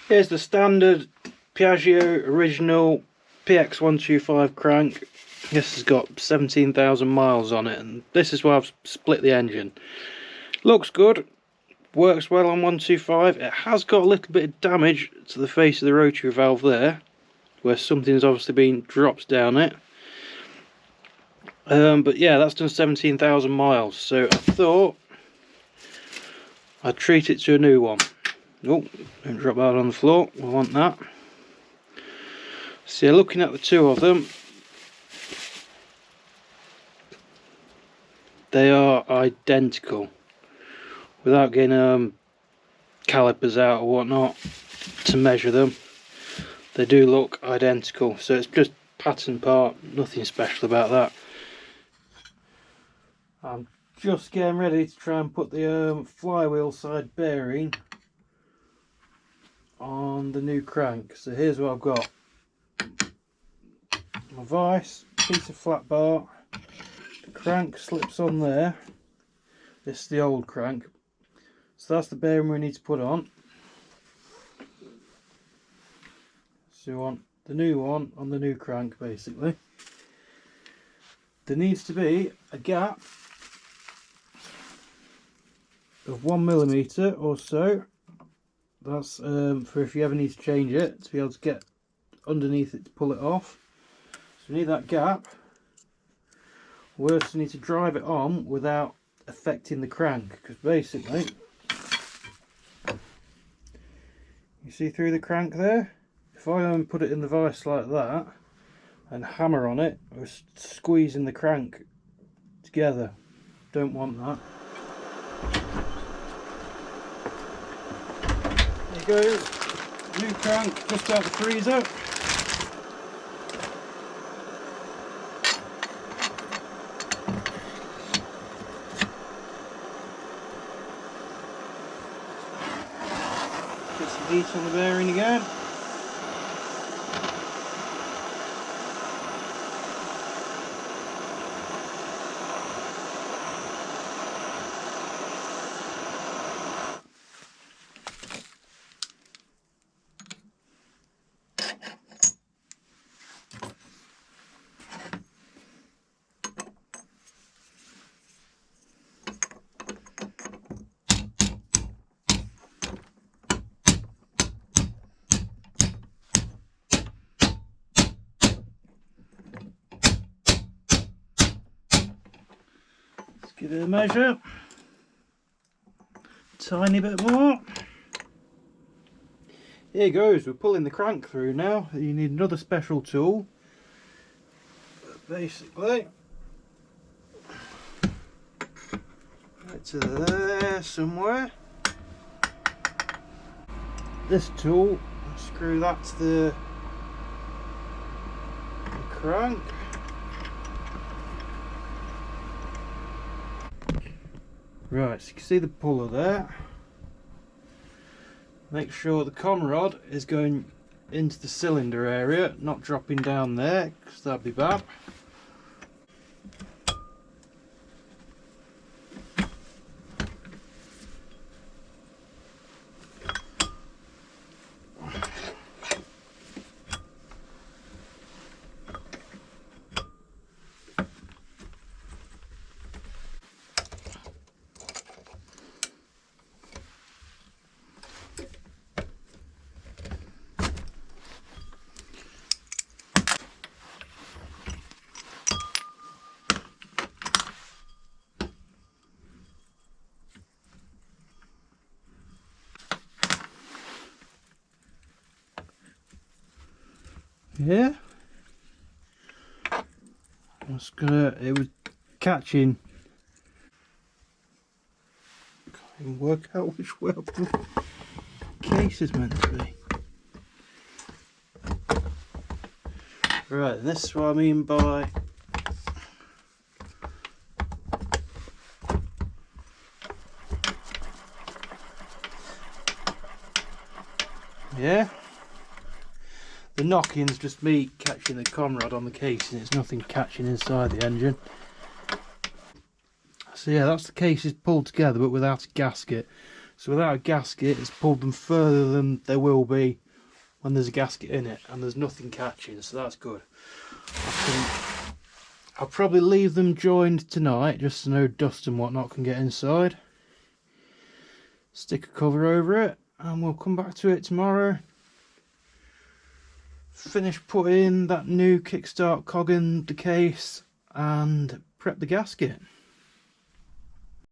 Here's the standard Piaggio original PX125 crank. This has got 17,000 miles on it, and this is why I've split the engine. Looks good, works well on 125. It has got a little bit of damage to the face of the rotary valve there, where something's obviously been dropped down it. But yeah, that's done 17,000 miles, so I thought I'd treat it to a new one. Oh, don't drop that on the floor, we want that. So yeah, looking at the two of them, they are identical. Without getting calipers out or whatnot to measure them, they do look identical. So it's just pattern part, nothing special about that. I'm just getting ready to try and put the flywheel side bearing on the new crank. So here's what I've got. My vise, piece of flat bar, the crank slips on there. This is the old crank. So that's the bearing we need to put on. So we want the new one on the new crank basically. There needs to be a gap of 1mm or so. That's for if you ever need to change it, to be able to get underneath it to pull it off. So we need that gap. We also need to drive it on without affecting the crank, because basically, you see through the crank there? If I put it in the vise like that and hammer on it, we're squeezing the crank together. Don't want that. There goes, new crank just out the freezer. Get some heat on the bearing again. Give it a measure, tiny bit more. Here goes, we're pulling the crank through now. You need another special tool. But basically, right to there somewhere. This tool, screw that to the crank. Right, so you can see the puller there. Make sure the conrod is going into the cylinder area, not dropping down there, because that'd be bad. Yeah, it was catching. Can't even work out which way the case is meant to be. Right, and this is what I mean by yeah. The knocking's just me catching the conrod on the casing, it's nothing catching inside the engine. So yeah, that's the cases pulled together but without a gasket. So without a gasket, it's pulled them further than they will be when there's a gasket in it, and there's nothing catching, so that's good. I'll probably leave them joined tonight, just so no dust and whatnot can get inside. Stick a cover over it, and we'll come back to it tomorrow. Finish putting that new kickstart cog in the case, and prep the gasket.